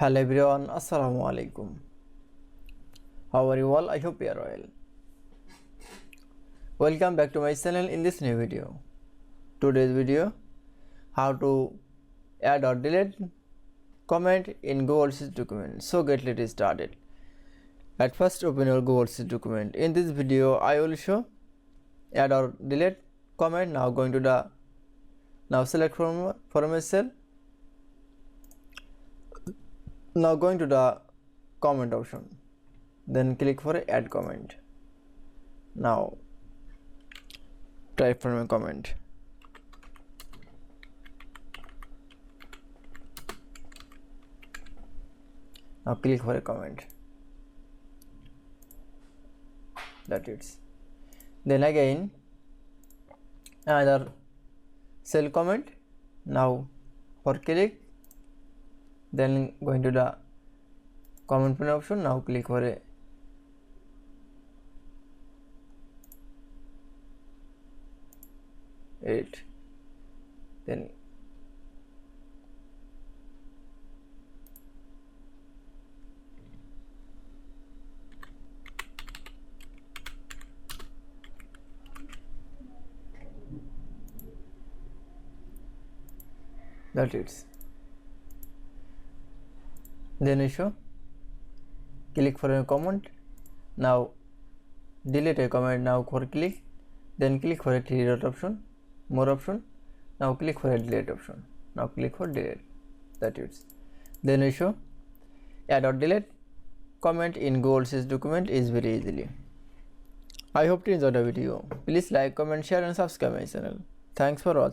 Hello everyone, Assalamu alaikum. How are you all? I hope you are well. Welcome back to my channel in this new video. Today's video, how to add or delete comment in Google Sheets document. So let's started. At first open your Google Sheets document. In this video I will show add or delete comment. Now select from a cell. Now going to the comment option, then click for add comment. Now type from a comment. Now click for a comment. That's it. Then again another cell comment. Now for click, then going to the comment pane option. Now click for a edit, then that's it. Then issue, click for a comment. Now delete a comment. Now for click, then click for a three dot option, more option. Now click for a delete option. Now click for delete. That's it. Then issue add or delete comment in Google Sheets document is very easily. I hope you enjoyed the video. Please like, comment, share and subscribe my channel. Thanks for watching.